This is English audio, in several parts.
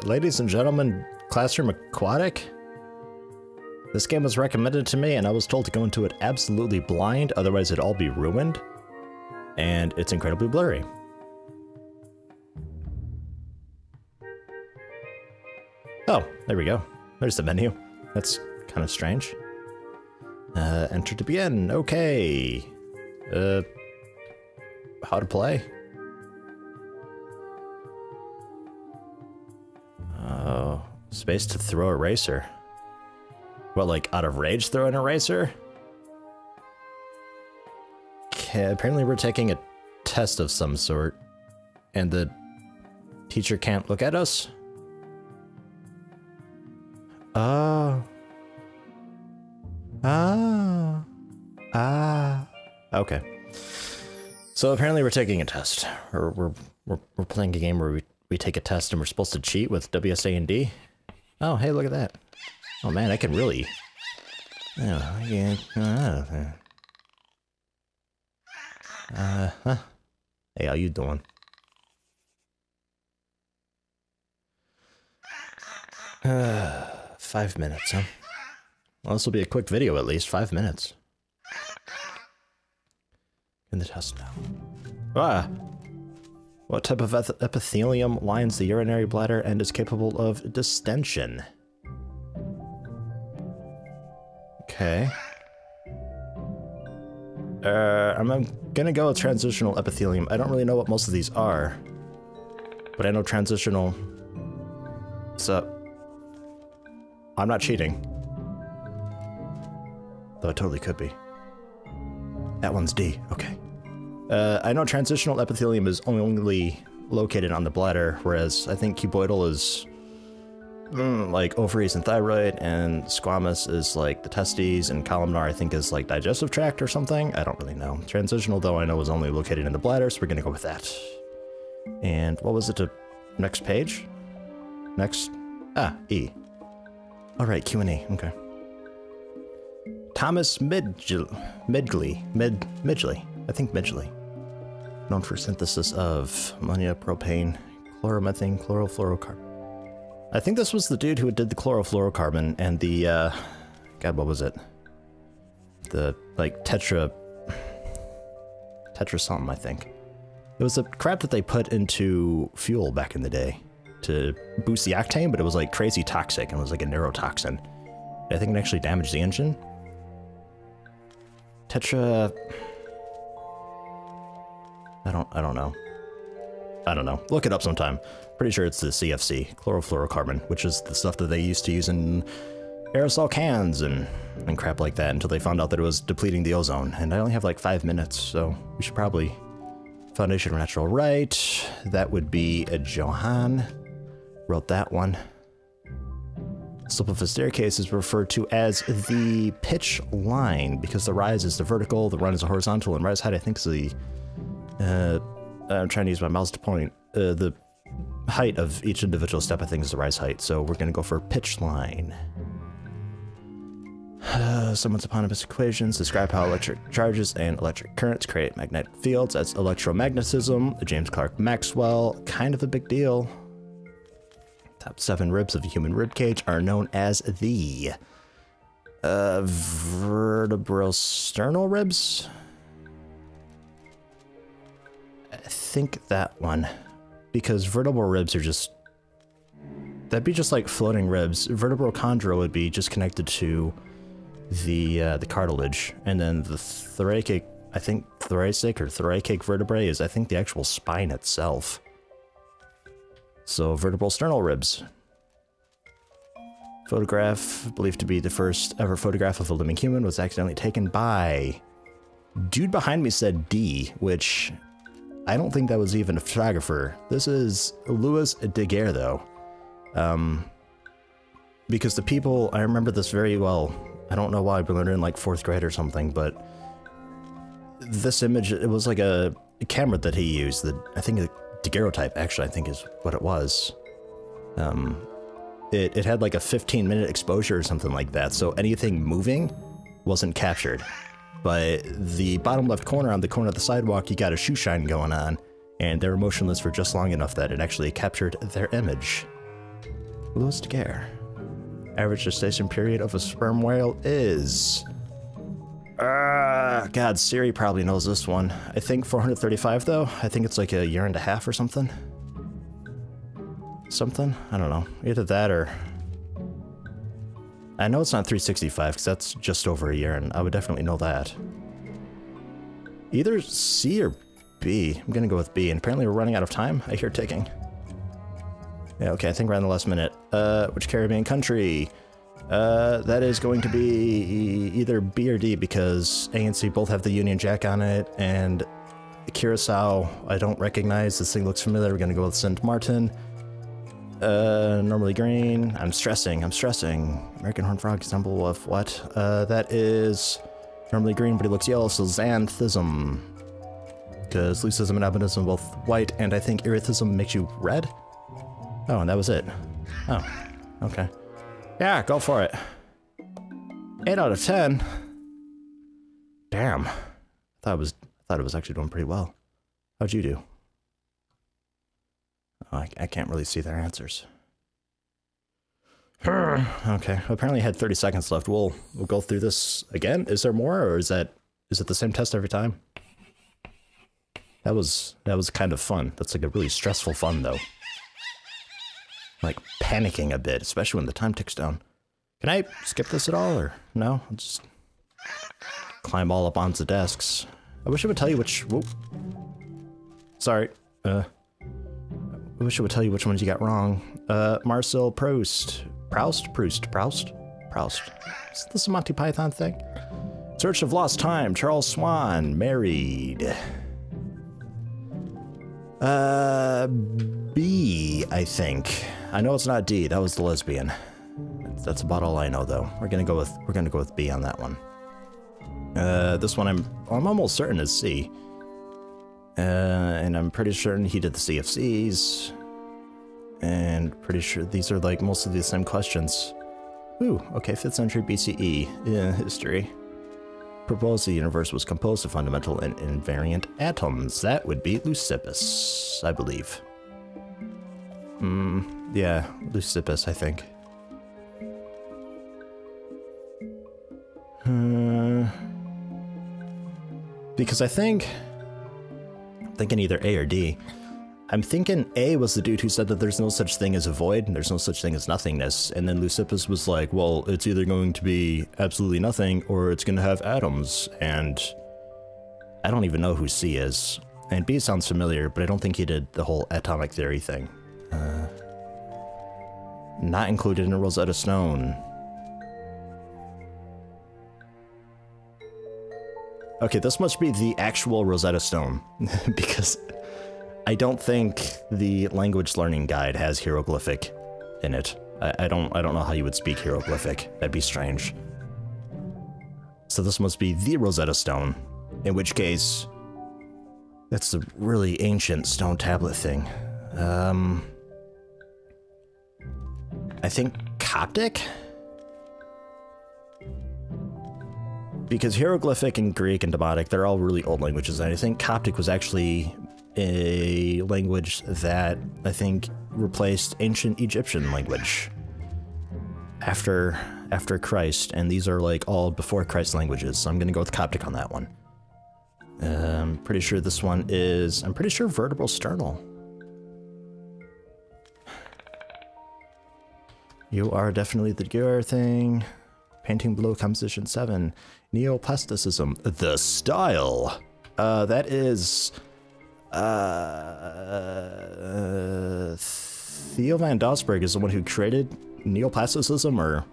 Ladies and gentlemen, classroom Aquatic? This game was recommended to me and I was told to go into it absolutely blind, otherwise it'd all be ruined. And it's incredibly blurry. Oh, there we go. There's the menu. That's kind of strange. Enter to begin. Okay. How to play? Oh, space to throw a eraser. What, like out of rage throw an eraser? Okay, apparently we're taking a test of some sort, and the teacher can't look at us? Okay. So apparently we're taking a test, or we're playing a game where we take a test and we're supposed to cheat with WSA&D. Oh, hey, look at that. Oh man, I can really. Oh, yeah. Huh? Hey, how you doing? Uh, 5 minutes, huh? Well, this will be a quick video at least. 5 minutes. In the test now. Ah! What type of epithelium lines the urinary bladder and is capable of distension? Okay. I'm gonna go with transitional epithelium. I don't really know what most of these are, but I know transitional. So, I'm not cheating. Though it totally could be. That one's D, okay. I know transitional epithelium is only located on the bladder, whereas I think cuboidal is like ovaries and thyroid, and squamous is like the testes, and columnar I think is like digestive tract or something. I don't really know. Transitional though I know is only located in the bladder, so we're gonna go with that. And what was it to next page? Next? Ah, E. Alright, Q&A, okay. Thomas Midgley, I think Midgley. Known for synthesis of ammonia, propane, chloromethane, chlorofluorocarbon. I think this was the dude who did the chlorofluorocarbon and the, God, what was it? The, like, tetra something, I think. It was the crap that they put into fuel back in the day to boost the octane, but it was, like, crazy toxic and was, like, a neurotoxin. I think it actually damaged the engine. Tetra... I don't know. I don't know. Look it up sometime. Pretty sure it's the CFC, chlorofluorocarbon, which is the stuff that they used to use in aerosol cans and crap like that until they found out that it was depleting the ozone. And I only have like 5 minutes, so we should probably... Foundation of Natural Right. That would be a Johann. Wrote that one. Slope of a staircase is referred to as the pitch line because the rise is the vertical, the run is the horizontal, and rise height I think is the... I'm trying to use my mouse to point. The height of each individual step I think is the rise height, so we're going to go for pitch line. Someone's eponymous equations describe how electric charges and electric currents create magnetic fields. That's electromagnetism. The James Clerk Maxwell, kind of a big deal. Top 7 ribs of the human rib cage are known as the vertebrosternal ribs. I think that one, because vertebral ribs are just, that'd be just like floating ribs. Vertebrochondra would be just connected to the cartilage, and then the thoracic, I think thoracic or thoracic vertebrae is I think the actual spine itself. So vertebral sternal ribs. Photograph, believed to be the first ever photograph of a living human, was accidentally taken by... Dude behind me said D, which I don't think that was even a photographer. This is Louis Daguerre though. Because the people, I remember this very well. I don't know why, I learned it in like 4th grade or something, but this image, it was like a camera that he used, that I think a daguerreotype actually I think is what it was. It had like a 15-minute exposure or something like that, so anything moving wasn't captured. But the bottom left corner, on the corner of the sidewalk, you got a shoe shine going on, and they were motionless for just long enough that it actually captured their image. Lowest care. Average gestation period of a sperm whale is... God, Siri probably knows this one. I think 435 though. I think it's like a year and a half or something. Something? I don't know. Either that or... I know it's not 365 because that's just over a year and I would definitely know that. Either C or B. I'm gonna go with B, and apparently we're running out of time. I hear ticking. Yeah, okay, I think we're on the last minute. Which Caribbean country? That is going to be either B or D because A and C both have the Union Jack on it, and Curacao I don't recognize. This thing looks familiar. We're gonna go with St. Martin. Normally green. I'm stressing. American horned frog example of what? That is normally green, but he looks yellow, so xanthism. Because leucism and albinism are both white, and I think erythism makes you red? Oh, and that was it. Oh, okay. Yeah, go for it. 8 out of 10. Damn. I thought it was actually doing pretty well. How'd you do? Oh, I can't really see their answers. Okay, apparently I had 30 seconds left. We'll go through this again. Is there more, or is it the same test every time? That was kind of fun. That's like a really stressful fun though. Like panicking a bit, especially when the time ticks down. Can I skip this at all, or no? I'll just climb all up onto the desks. I wish it would tell you which... Whoop. Sorry. I wish it would tell you which ones you got wrong. Marcel Proust. Proust? Is this a Monty Python thing? Search of Lost Time. Charles Swan. Married. B, I think. I know it's not D. That was the lesbian. That's about all I know, though. We're gonna go with B on that one. This one I'm almost certain is C. And I'm pretty certain he did the CFCs. And pretty sure these are like most of the same questions. Ooh, okay, 5th century BCE. Yeah, history. Proposed the universe was composed of fundamental and invariant atoms. That would be Leucippus, I believe. Yeah, Leucippus, I think. Because I think... I'm thinking either A or D. I'm thinking A was the dude who said that there's no such thing as a void, and there's no such thing as nothingness, and then Leucippus was like, well, it's either going to be absolutely nothing, or it's going to have atoms, and I don't even know who C is. And B sounds familiar, but I don't think he did the whole atomic theory thing. Not included in a Rosetta Stone. Okay, this must be the actual Rosetta Stone, because I don't think the language learning guide has hieroglyphic in it. I don't know how you would speak hieroglyphic. That'd be strange. So this must be the Rosetta Stone, in which case that's a really ancient stone tablet thing. I think Coptic? Because hieroglyphic and Greek and Demotic, they're all really old languages, and I think Coptic was actually a language that I think replaced ancient Egyptian language after Christ, and these are like all before Christ languages, so I'm gonna go with Coptic on that one. I'm pretty sure this one is, I'm pretty sure vertebral sternal. You are definitely the gear thing. Painting below composition 7. Neoplasticism. The style. That is... Theo van Doesburg is the one who created neoplasticism, or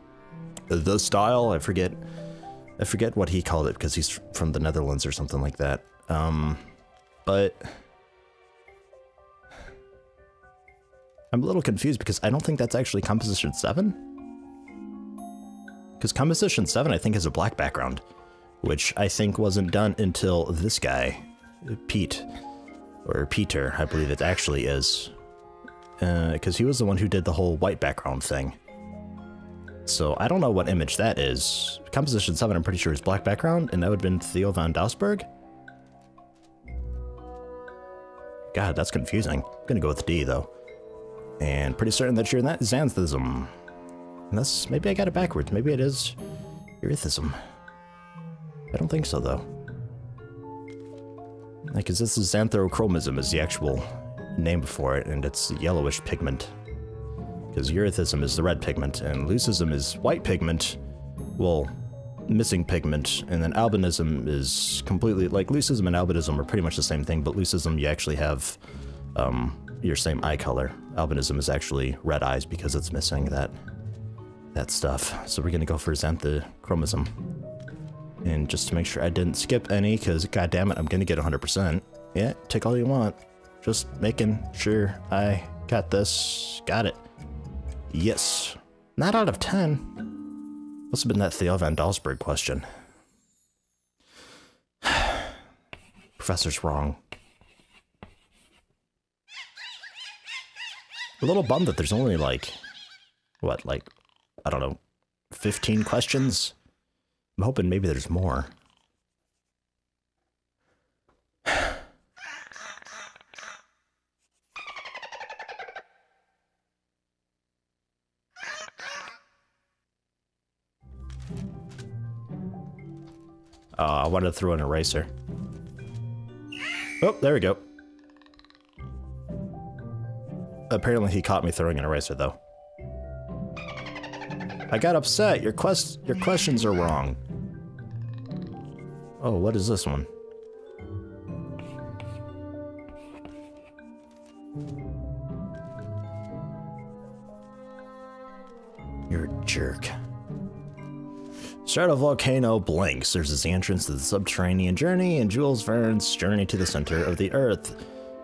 the style. I forget what he called it, because he's from the Netherlands or something like that. But I'm a little confused because I don't think that's actually composition 7. Because composition 7, I think, has a black background, which I think wasn't done until this guy, Pete, or Peter, I believe it actually is. Because he was the one who did the whole white background thing. So I don't know what image that is. Composition 7, I'm pretty sure, is black background, and that would have been Theo van Doesburg. God, that's confusing. I'm gonna go with D, though. And pretty certain that you're in that xanthism. Unless, maybe I got it backwards. Maybe it is erythism. I don't think so, though. Like, cause this is xanthochromism is the actual name for it, and it's yellowish pigment. Because erythism is the red pigment, and leucism is white pigment. Well, missing pigment, and then albinism is completely, like, leucism and albinism are pretty much the same thing, but leucism you actually have your same eye color. Albinism is actually red eyes because it's missing that stuff. So we're gonna go for xanthochromism. And just to make sure I didn't skip any, because goddammit, I'm gonna get 100%. Yeah, take all you want. Just making sure I got this. Got it. Yes. Not out of 10. Must have been that Theo van Dalsberg question. Professor's wrong. A little bummed that there's only like, what, like, I don't know, 15 questions? I'm hoping maybe there's more. I wanted to throw an eraser. Oh, there we go. Apparently he caught me throwing an eraser, though. I got upset. Your questions are wrong. Oh, what is this one? You're a jerk. Stratovolcano blanks. There's the entrance to the subterranean journey and Jules Verne's journey to the center of the earth.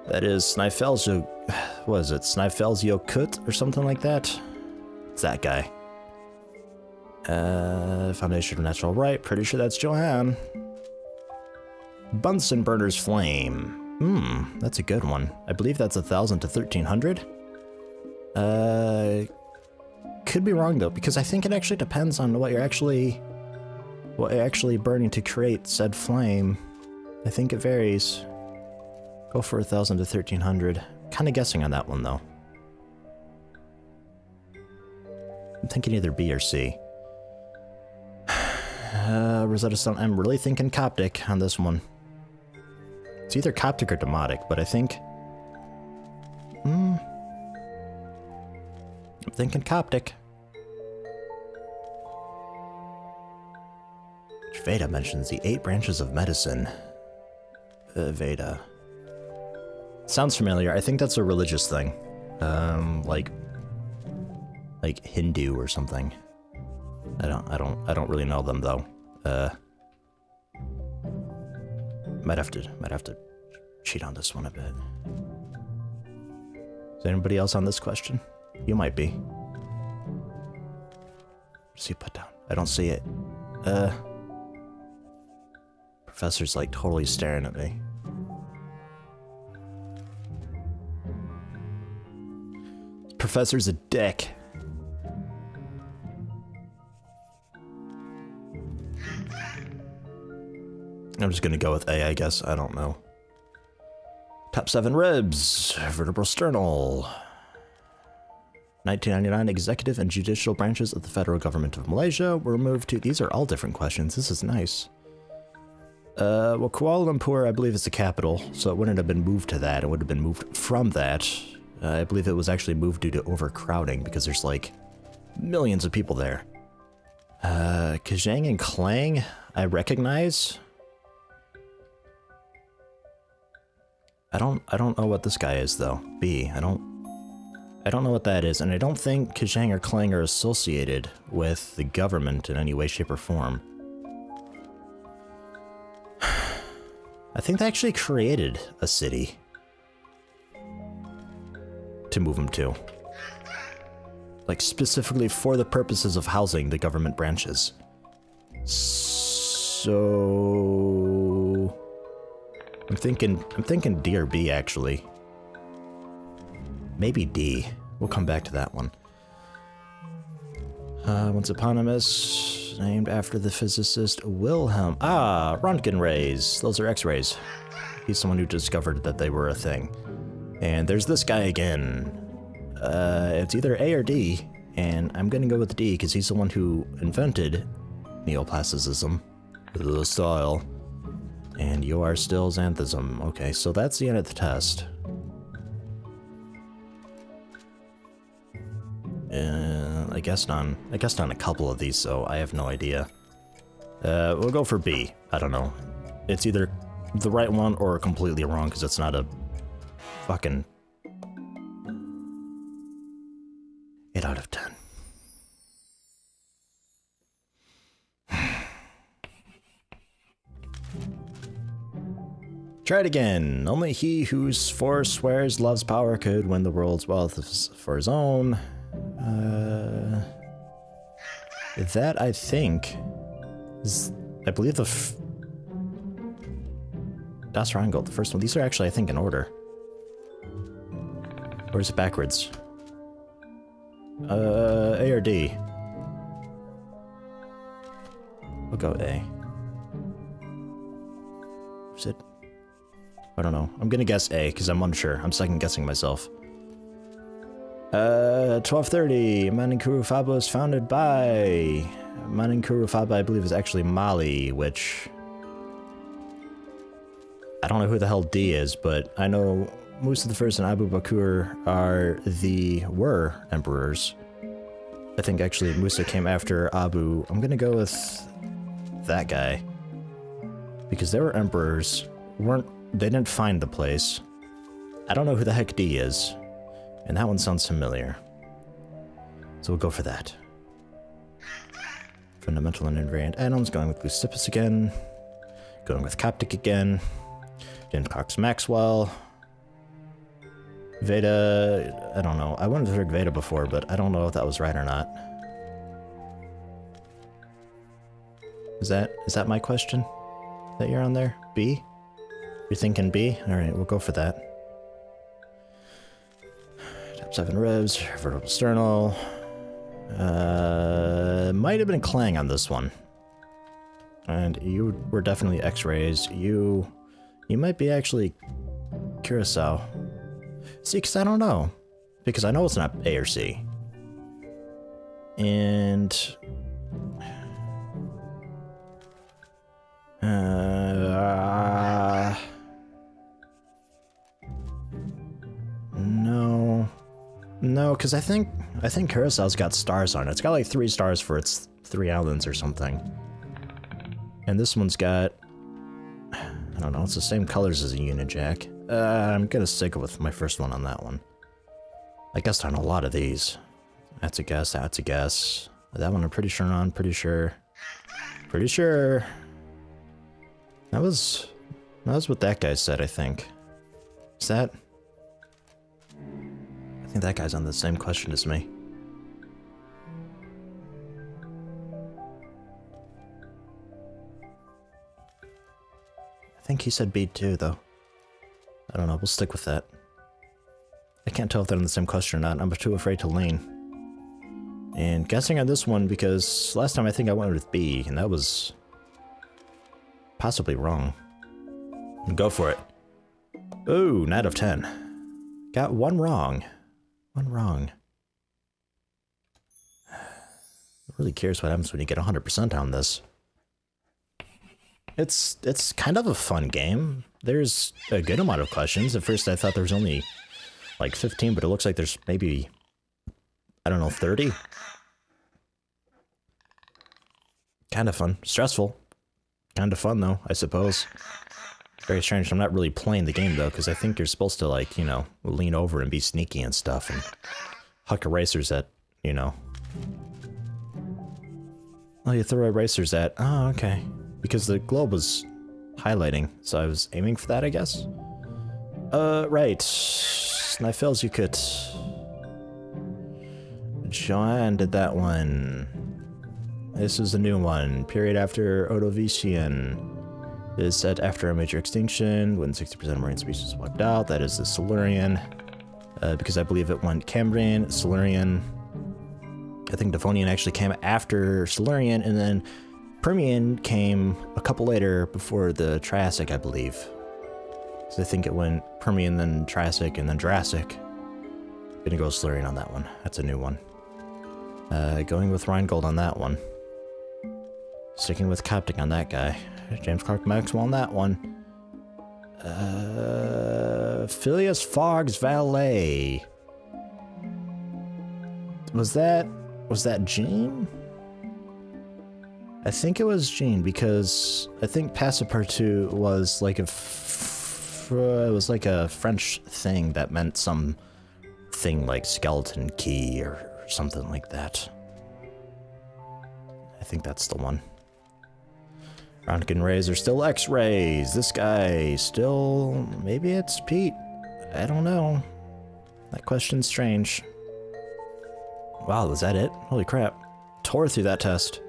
That is Snæfellsjø... What is it? Snæfellsjökull or something like that? It's that guy. Foundation of Natural Right. Pretty sure that's Johann. Bunsen burner's flame. That's a good one. I believe that's 1,000 to 1,300. Could be wrong though, because I think it actually depends on what you're actually burning to create said flame. I think it varies. Go for 1,000 to 1,300. Kind of guessing on that one though. I'm thinking either B or C. Rosetta Stone. I'm really thinking Coptic on this one. It's either Coptic or Demotic, but I think... I'm thinking Coptic. Veda mentions the 8 branches of medicine. Veda. Sounds familiar. I think that's a religious thing. Like Hindu or something. I don't really know them though. Might have to cheat on this one a bit. Is anybody else on this question? You might be. See, put down. I don't see it. Professor's like totally staring at me. Professor's a dick. I'm just gonna go with A, I guess. I don't know. Top 7 ribs. Vertebral sternal. 1999 executive and judicial branches of the federal government of Malaysia were moved to... These are all different questions. This is nice. Well, Kuala Lumpur, I believe, is the capital, so it wouldn't have been moved to that. It would have been moved from that. I believe it was actually moved due to overcrowding, because there's, like, millions of people there. Kajang and Klang, I recognize. I don't know what this guy is, though. B, I don't know what that is, and I don't think Kajang or Klang are associated with the government in any way, shape, or form. I think they actually created a city to move them to. Like, specifically for the purposes of housing the government branches. So... I'm thinking D or B, actually. Maybe D. We'll come back to that one. One's eponymous, named after the physicist Wilhelm. Ah, Röntgen rays. Those are X-rays. He's the one who discovered that they were a thing. And there's this guy again. It's either A or D, and I'm gonna go with D because he's the one who invented neoplasticism, the style. And you are still Xanthism. Okay, so that's the end of the test. I guessed on a couple of these, so I have no idea. We'll go for B. I don't know. It's either the right one or completely wrong because it's not a fucking 8 out of 10. Try it again. Only he whose force swears love's power could win the world's wealth for his own. That I think is, I believe Das Triangle, the first one. These are actually, I think, in order. Or is it backwards? A or D? We'll go A. Is it? I don't know. I'm gonna guess A, because I'm unsure. I'm second guessing myself. 1230. Maninkuru Faba was founded by... Maninkuru Faba, I believe, is actually Mali, which... I don't know who the hell D is, but I know Musa the First and Abu Bakr were emperors. I think actually Musa came after Abu. I'm gonna go with that guy. Because they were emperors. They didn't find the place. I don't know who the heck D is. And that one sounds familiar. So we'll go for that. Fundamental and invariant atoms, going with Leucippus again. Going with Coptic again. James Cox Maxwell. Veda, I don't know. I wouldn't have heard Veda before, but I don't know if that was right or not. Is that my question? That you're on there? B? You're thinking B? Alright, we'll go for that. Top 7 ribs, vertebral sternal. Might have been Clang on this one. And you were definitely X-rays. You might be actually Curacao. See, because I don't know. Because I know it's not A or C. And... No, because I think Curaçao's got stars on it. It's got like 3 stars for its 3 islands or something. And this one's got... I don't know, it's the same colors as a Unijack. I'm gonna stick with my first one on that one. I guessed on a lot of these. That's a guess, that's a guess. That one I'm pretty sure on, pretty sure. Pretty sure. That was what that guy said, I think. Is that... I think that guy's on the same question as me. I think he said B too, though. I don't know, we'll stick with that. I can't tell if they're on the same question or not. I'm too afraid to lean. And guessing on this one, because last time I think I went with B, and that was... possibly wrong. Go for it. Ooh, 9 out of 10. Got one wrong. One wrong. I'm really curious what happens when you get 100% on this. It's kind of a fun game. There's a good amount of questions. At first I thought there was only like 15, but it looks like there's maybe, I don't know, 30? Kind of fun. Stressful. Kind of fun though, I suppose. Very strange. I'm not really playing the game though, because I think you're supposed to, like, you know, lean over and be sneaky and stuff and huck erasers at, you know. Oh, you throw erasers at... Oh, okay. Because the globe was highlighting, so I was aiming for that, I guess? Right. Snifels you could... Joanne did that one. This is a new one. Period after Ordovician. It is set after a major extinction, when 60% of marine species wiped out. That is the Silurian. Because I believe it went Cambrian, Silurian. I think Devonian actually came after Silurian, and then Permian came a couple later before the Triassic, I believe. Because I think it went Permian, then Triassic, and then Jurassic. Gonna go Silurian on that one. That's a new one. Going with Rheingold on that one. Sticking with Coptic on that guy. James Clerk Maxwell on that one. Phileas Fogg's valet. Was that Jean? I think it was Jean, because I think Passepartout was like it was like a French thing that meant some thing like skeleton key or something like that. I think that's the one. Röntgen rays are still X-rays. This guy still... Maybe it's Pete. I don't know. That question's strange. Wow, was that it? Holy crap. Tore through that test.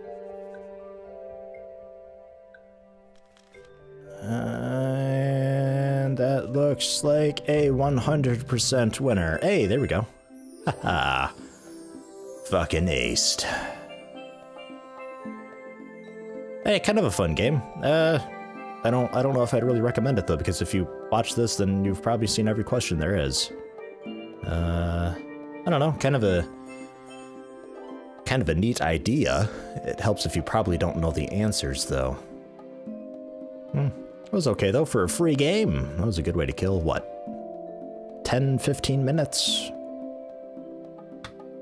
And that looks like a 100% winner. Hey, there we go. Haha. Fucking aced. Hey, kind of a fun game. I don't know if I'd really recommend it though, because if you watch this, then you've probably seen every question there is. I don't know, kind of a neat idea. It helps if you probably don't know the answers though. It was okay though for a free game. That was a good way to kill, what, 10, 15 minutes?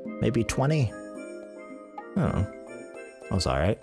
Maybe 20? I don't know. That was alright.